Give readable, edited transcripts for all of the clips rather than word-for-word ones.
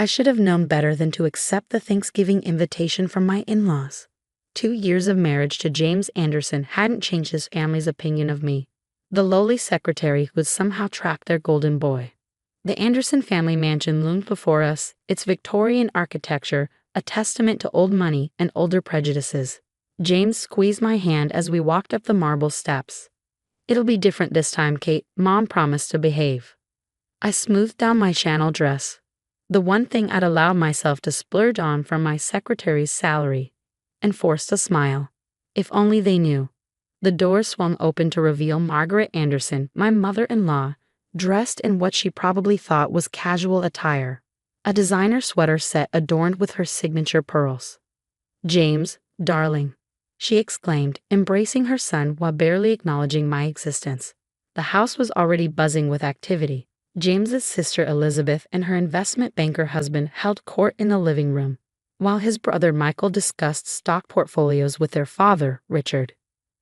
I should have known better than to accept the Thanksgiving invitation from my in-laws. 2 years of marriage to James Anderson hadn't changed his family's opinion of me, the lowly secretary who had somehow tracked their golden boy. The Anderson family mansion loomed before us, its Victorian architecture a testament to old money and older prejudices. James squeezed my hand as we walked up the marble steps. "It'll be different this time, Kate," Mom promised to behave. I smoothed down my Chanel dress, the one thing I'd allowed myself to splurge on from my secretary's salary, and forced a smile. If only they knew. The door swung open to reveal Margaret Anderson, my mother-in-law, dressed in what she probably thought was casual attire, a designer sweater set adorned with her signature pearls. "James, darling," she exclaimed, embracing her son while barely acknowledging my existence. The house was already buzzing with activity. James's sister Elizabeth and her investment banker husband held court in the living room, while his brother Michael discussed stock portfolios with their father, Richard.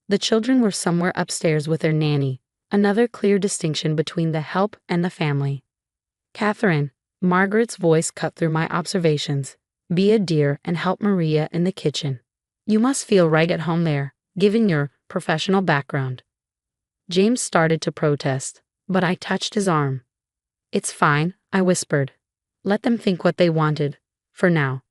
The children were somewhere upstairs with their nanny, another clear distinction between the help and the family. "Catherine," Margaret's voice cut through my observations, "be a dear and help Maria in the kitchen. You must feel right at home there, given your professional background." James started to protest, but I touched his arm. "It's fine," I whispered. "Let them think what they wanted, for now."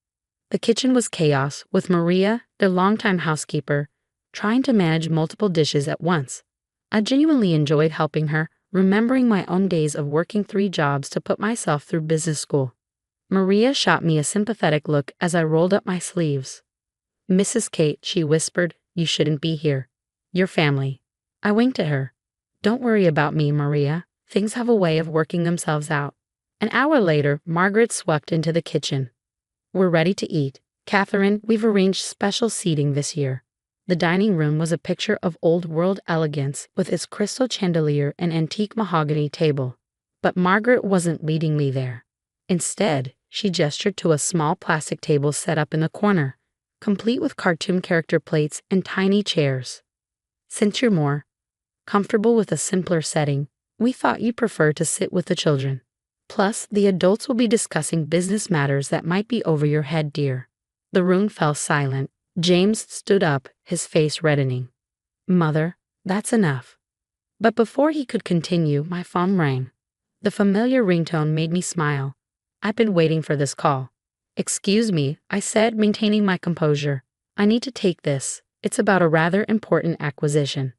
The kitchen was chaos, with Maria, their longtime housekeeper, trying to manage multiple dishes at once. I genuinely enjoyed helping her, remembering my own days of working 3 jobs to put myself through business school. Maria shot me a sympathetic look as I rolled up my sleeves. "Mrs. Kate," she whispered, "you shouldn't be here. Your family." I winked at her. "Don't worry about me, Maria. Things have a way of working themselves out." An hour later, Margaret swept into the kitchen. "We're ready to eat. Catherine, we've arranged special seating this year." The dining room was a picture of old-world elegance with its crystal chandelier and antique mahogany table. But Margaret wasn't leading me there. Instead, she gestured to a small plastic table set up in the corner, complete with cartoon character plates and tiny chairs. "Since you're more comfortable with a simpler setting, we thought you'd prefer to sit with the children. Plus, the adults will be discussing business matters that might be over your head, dear." The room fell silent. James stood up, his face reddening. "Mother, that's enough." But before he could continue, my phone rang. The familiar ringtone made me smile. I'd been waiting for this call. "Excuse me," I said, maintaining my composure. "I need to take this. It's about a rather important acquisition."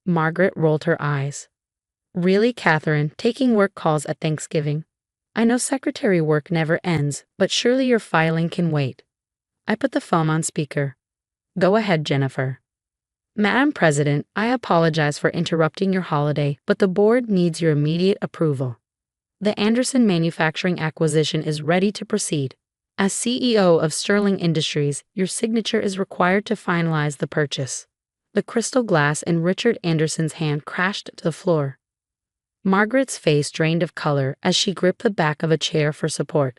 Margaret rolled her eyes. "Really, Catherine, taking work calls at Thanksgiving? I know secretary work never ends, but surely your filing can wait." I put the phone on speaker. "Go ahead, Jennifer." "Madam President, I apologize for interrupting your holiday, but the board needs your immediate approval. The Anderson Manufacturing acquisition is ready to proceed. As CEO of Sterling Industries, your signature is required to finalize the purchase." The crystal glass in Richard Anderson's hand crashed to the floor. Margaret's face drained of color as she gripped the back of a chair for support.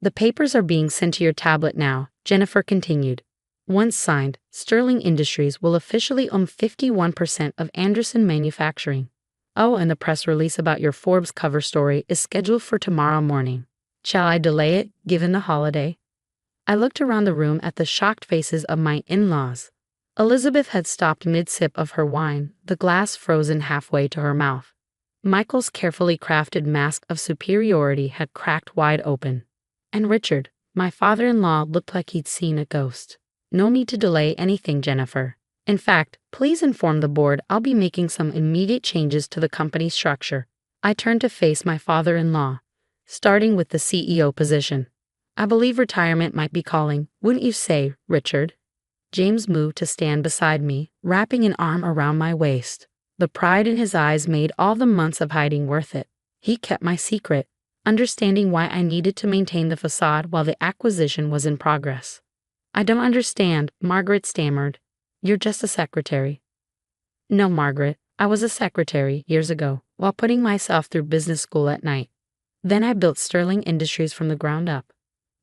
"The papers are being sent to your tablet now," Jennifer continued. "Once signed, Sterling Industries will officially own 51% of Anderson Manufacturing. Oh, and the press release about your Forbes cover story is scheduled for tomorrow morning. Shall I delay it, given the holiday?" I looked around the room at the shocked faces of my in-laws. Elizabeth had stopped mid-sip of her wine, the glass frozen halfway to her mouth. Michael's carefully crafted mask of superiority had cracked wide open. And Richard, my father-in-law, looked like he'd seen a ghost. "No need to delay anything, Jennifer. In fact, please inform the board I'll be making some immediate changes to the company structure." I turned to face my father-in-law, starting with the CEO position. "I believe retirement might be calling, wouldn't you say, Richard?" James moved to stand beside me, wrapping an arm around my waist. The pride in his eyes made all the months of hiding worth it. He kept my secret, understanding why I needed to maintain the facade while the acquisition was in progress. "I don't understand," Margaret stammered. "You're just a secretary." "No, Margaret, I was a secretary years ago, while putting myself through business school at night. Then I built Sterling Industries from the ground up.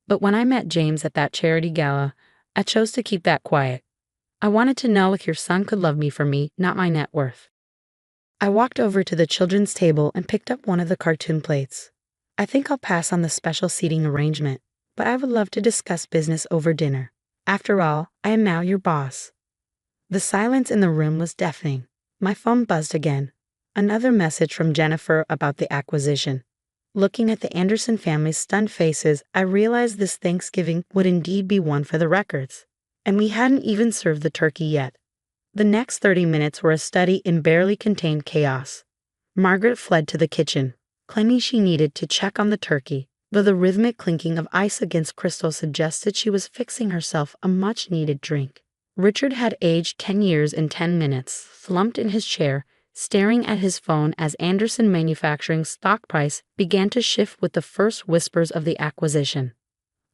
But when I met James at that charity gala, I chose to keep that quiet. I wanted to know if your son could love me for me, not my net worth." I walked over to the children's table and picked up one of the cartoon plates. I think I'll pass on the special seating arrangement, but I would love to discuss business over dinner. After all, I am now your boss." The silence in the room was deafening. My phone buzzed again. Another message from Jennifer about the acquisition. Looking at the Anderson family's stunned faces, I realized this Thanksgiving would indeed be one for the records. And we hadn't even served the turkey yet. The next 30 minutes were a study in barely contained chaos. Margaret fled to the kitchen, claiming she needed to check on the turkey, though the rhythmic clinking of ice against crystal suggested she was fixing herself a much-needed drink. Richard had aged 10 years in 10 minutes, slumped in his chair, staring at his phone as Anderson Manufacturing's stock price began to shift with the first whispers of the acquisition.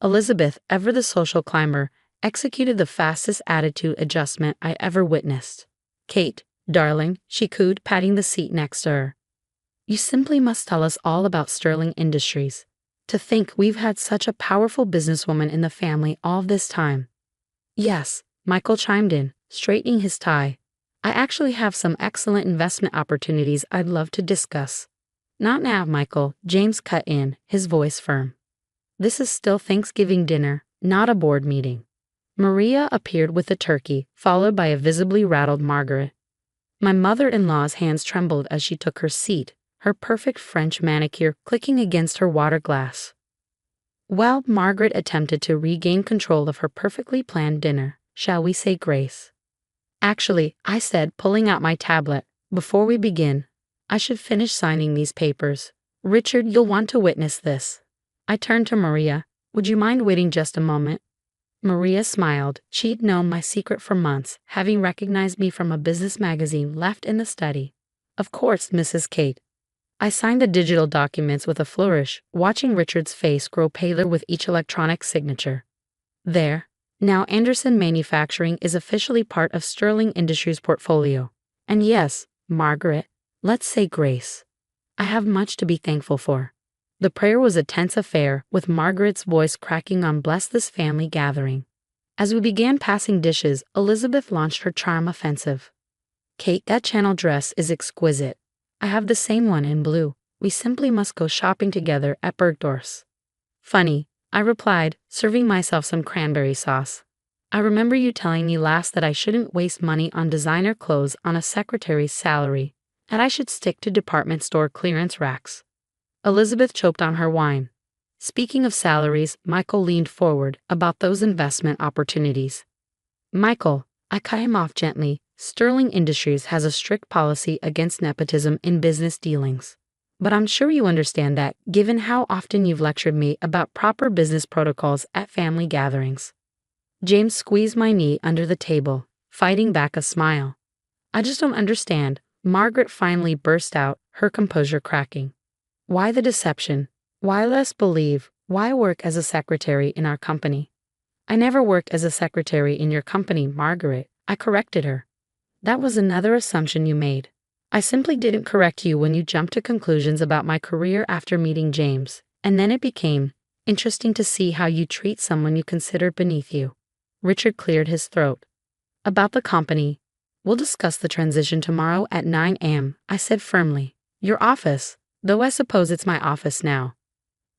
Elizabeth, ever the social climber, executed the fastest attitude adjustment I ever witnessed. "Kate, darling," she cooed, patting the seat next to her. "You simply must tell us all about Sterling Industries. To think we've had such a powerful businesswoman in the family all this time." "Yes," Michael chimed in, straightening his tie. "I actually have some excellent investment opportunities I'd love to discuss." "Not now, Michael," James cut in, his voice firm. "This is still Thanksgiving dinner, not a board meeting." Maria appeared with the turkey, followed by a visibly rattled Margaret. My mother-in-law's hands trembled as she took her seat, her perfect French manicure clicking against her water glass. Well, Margaret attempted to regain control of her perfectly planned dinner. "Shall we say grace?" "Actually," I said, pulling out my tablet, "before we begin, I should finish signing these papers. Richard, you'll want to witness this." I turned to Maria. "Would you mind waiting just a moment?" Maria smiled. She'd known my secret for months, having recognized me from a business magazine left in the study. "Of course, Mrs. Kate." I signed the digital documents with a flourish, watching Richard's face grow paler with each electronic signature. There. Now Anderson Manufacturing is officially part of Sterling Industries' portfolio. And yes, Margaret, let's say grace. I have much to be thankful for. The prayer was a tense affair, with Margaret's voice cracking on "Bless this family gathering." As we began passing dishes, Elizabeth launched her charm offensive. "Kate, that Channel dress is exquisite. I have the same one in blue. We simply must go shopping together at Bergdorf's." "Funny," I replied, serving myself some cranberry sauce. "I remember you telling me last that I shouldn't waste money on designer clothes on a secretary's salary, and I should stick to department store clearance racks." Elizabeth choked on her wine. "Speaking of salaries," Michael leaned forward, "about those investment opportunities." "Michael," I cut him off gently, "Sterling Industries has a strict policy against nepotism in business dealings. But I'm sure you understand that, given how often you've lectured me about proper business protocols at family gatherings." James squeezed my knee under the table, fighting back a smile. "I just don't understand," Margaret finally burst out, her composure cracking. "Why the deception? Why let us believe? Why work as a secretary in our company?" "I never worked as a secretary in your company, Margaret," I corrected her. "That was another assumption you made. I simply didn't correct you when you jumped to conclusions about my career after meeting James, and then it became interesting to see how you treat someone you consider beneath you." Richard cleared his throat. "About the company, we'll discuss the transition tomorrow at 9 a.m., I said firmly. "Your office, though I suppose it's my office now."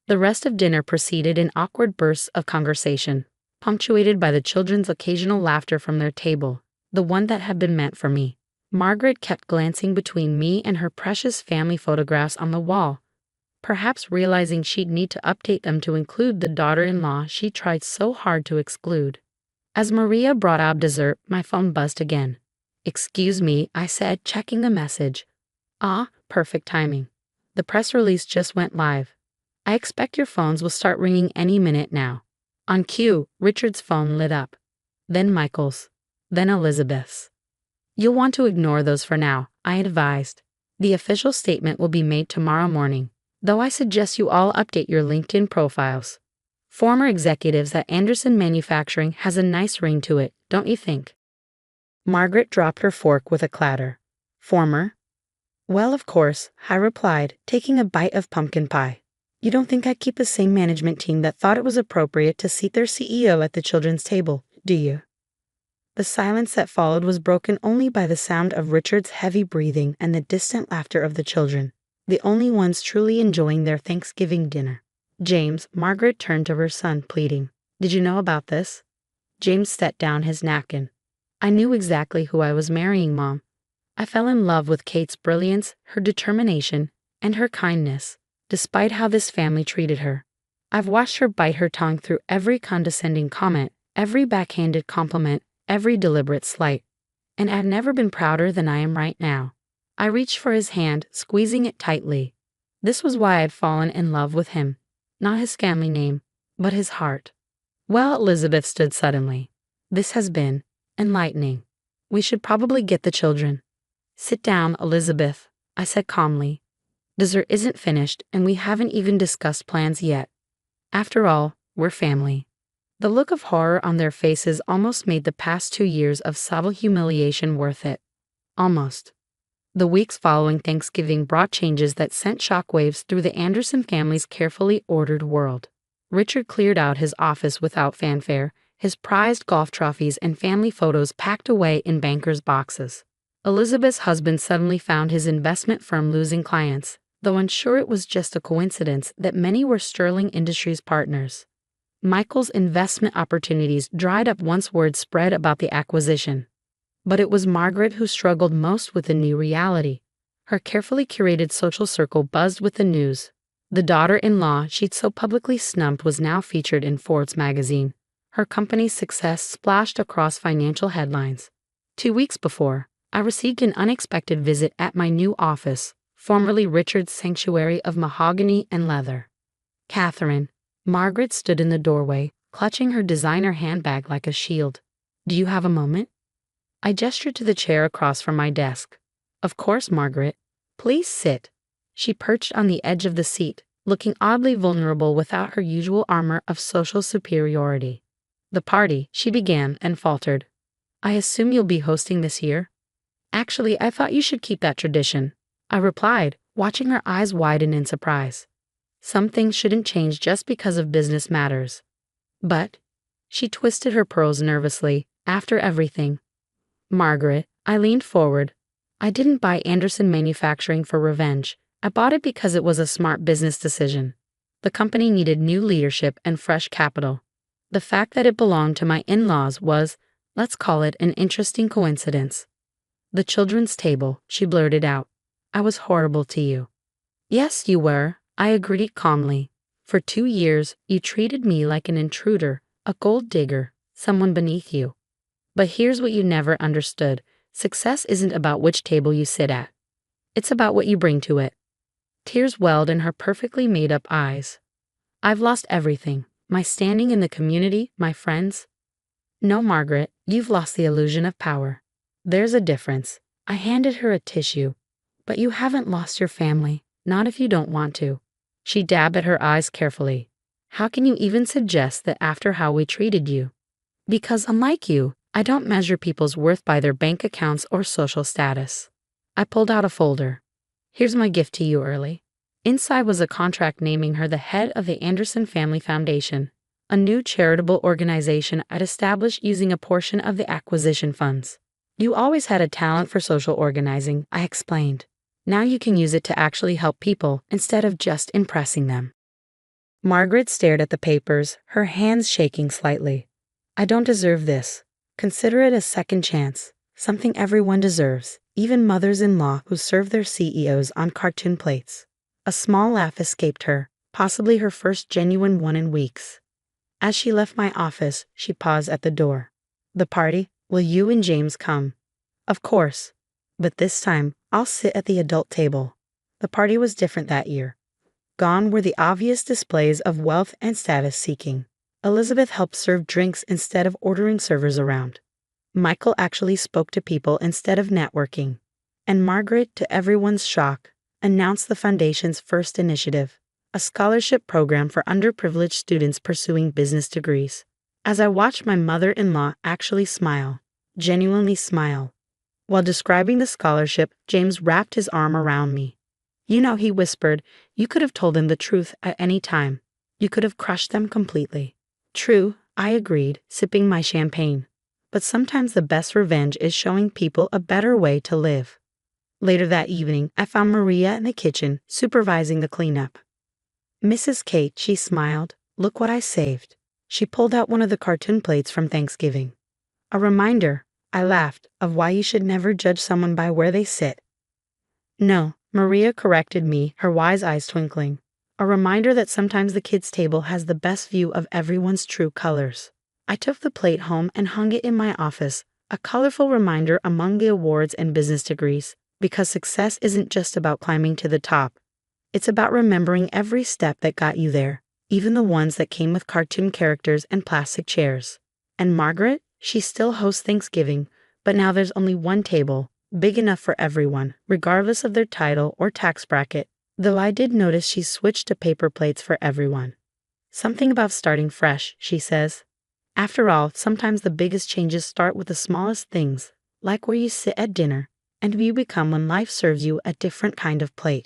The rest of dinner proceeded in awkward bursts of conversation, punctuated by the children's occasional laughter from their table, the one that had been meant for me. Margaret kept glancing between me and her precious family photographs on the wall, perhaps realizing she'd need to update them to include the daughter-in-law she tried so hard to exclude. As Maria brought out dessert, my phone buzzed again. "Excuse me," I said, checking the message. "Ah, perfect timing. The press release just went live. I expect your phones will start ringing any minute now." On cue, Richard's phone lit up. Then Michael's. Then Elizabeth's. "You'll want to ignore those for now," I advised. "The official statement will be made tomorrow morning, though I suggest you all update your LinkedIn profiles. Former executives at Anderson Manufacturing has a nice ring to it, don't you think?" Margaret dropped her fork with a clatter. "Former?" "Well, of course," I replied, taking a bite of pumpkin pie. "You don't think I'd keep the same management team that thought it was appropriate to seat their CEO at the children's table, do you?" The silence that followed was broken only by the sound of Richard's heavy breathing and the distant laughter of the children. the only ones truly enjoying their Thanksgiving dinner. James, Margaret turned to her son, pleading, "Did you know about this?" James set down his napkin. "I knew exactly who I was marrying, Mom. I fell in love with Kate's brilliance, her determination, and her kindness, despite how this family treated her. I've watched her bite her tongue through every condescending comment, every backhanded compliment, every deliberate slight. And I've never been prouder than I am right now." I reached for his hand, squeezing it tightly. This was why I'd fallen in love with him. Not his family name, but his heart. "Well," Elizabeth stood suddenly. "This has been enlightening. We should probably get the children." "Sit down, Elizabeth," I said calmly. "Dessert isn't finished, and we haven't even discussed plans yet. After all, we're family." The look of horror on their faces almost made the past 2 years of subtle humiliation worth it. Almost. The weeks following Thanksgiving brought changes that sent shockwaves through the Anderson family's carefully ordered world. Richard cleared out his office without fanfare, his prized golf trophies and family photos packed away in bankers' boxes. Elizabeth's husband suddenly found his investment firm losing clients, though unsure it was just a coincidence that many were Sterling Industries partners. Michael's investment opportunities dried up once word spread about the acquisition. But it was Margaret who struggled most with the new reality. Her carefully curated social circle buzzed with the news. The daughter-in-law she'd so publicly snubbed was now featured in Forbes magazine. Her company's success splashed across financial headlines. 2 weeks before, I received an unexpected visit at my new office, formerly Richard's sanctuary of mahogany and leather. "Catherine." Margaret stood in the doorway, clutching her designer handbag like a shield. "Do you have a moment?" I gestured to the chair across from my desk. "Of course, Margaret. Please sit." She perched on the edge of the seat, looking oddly vulnerable without her usual armor of social superiority. "The party," she began and faltered. "I assume you'll be hosting this year?" "Actually, I thought you should keep that tradition," I replied, watching her eyes widen in surprise. "Some things shouldn't change just because of business matters." "But," she twisted her pearls nervously, "after everything." "Margaret," I leaned forward. "I didn't buy Anderson Manufacturing for revenge. I bought it because it was a smart business decision. The company needed new leadership and fresh capital. The fact that it belonged to my in-laws was, let's call it, an interesting coincidence." "The children's table," she blurted out. "I was horrible to you." "Yes, you were," I agreed calmly. "For 2 years, you treated me like an intruder, a gold digger, someone beneath you. But here's what you never understood. Success isn't about which table you sit at. It's about what you bring to it." Tears welled in her perfectly made-up eyes. "I've lost everything. My standing in the community, my friends." "No, Margaret, you've lost the illusion of power. There's a difference." I handed her a tissue. "But you haven't lost your family, not if you don't want to." She dabbed at her eyes carefully. "How can you even suggest that after how we treated you?" "Because unlike you, I don't measure people's worth by their bank accounts or social status." I pulled out a folder. "Here's my gift to you early." Inside was a contract naming her the head of the Anderson Family Foundation, a new charitable organization I'd established using a portion of the acquisition funds. "You always had a talent for social organizing," I explained. "Now you can use it to actually help people instead of just impressing them." Margaret stared at the papers, her hands shaking slightly. "I don't deserve this. Consider it a second chance, something everyone deserves, even mothers-in-law who serve their CEOs on cartoon plates." A small laugh escaped her, possibly her first genuine one in weeks. As she left my office, she paused at the door. "The party? Will you and James come?" "Of course. But this time, I'll sit at the adult table." The party was different that year. Gone were the obvious displays of wealth and status seeking. Elizabeth helped serve drinks instead of ordering servers around. Michael actually spoke to people instead of networking. And Margaret, to everyone's shock, announced the Foundation's first initiative, a scholarship program for underprivileged students pursuing business degrees. As I watched my mother-in-law actually smile, genuinely smile. While describing the scholarship, James wrapped his arm around me. "You know," he whispered, "you could have told them the truth at any time. You could have crushed them completely." "True," I agreed, sipping my champagne. "But sometimes the best revenge is showing people a better way to live." Later that evening, I found Maria in the kitchen, supervising the cleanup. "Mrs. Kate," she smiled, "look what I saved." She pulled out one of the cartoon plates from Thanksgiving. "A reminder," I laughed, "of why you should never judge someone by where they sit." "No," Maria corrected me, her wise eyes twinkling. "A reminder that sometimes the kids' table has the best view of everyone's true colors." I took the plate home and hung it in my office, a colorful reminder among the awards and business degrees, because success isn't just about climbing to the top. It's about remembering every step that got you there, even the ones that came with cartoon characters and plastic chairs. And Margaret, she still hosts Thanksgiving, but now there's only one table, big enough for everyone, regardless of their title or tax bracket, though I did notice she's switched to paper plates for everyone. "Something about starting fresh," she says. "After all, sometimes the biggest changes start with the smallest things, like where you sit at dinner, and who you become when life serves you a different kind of plate."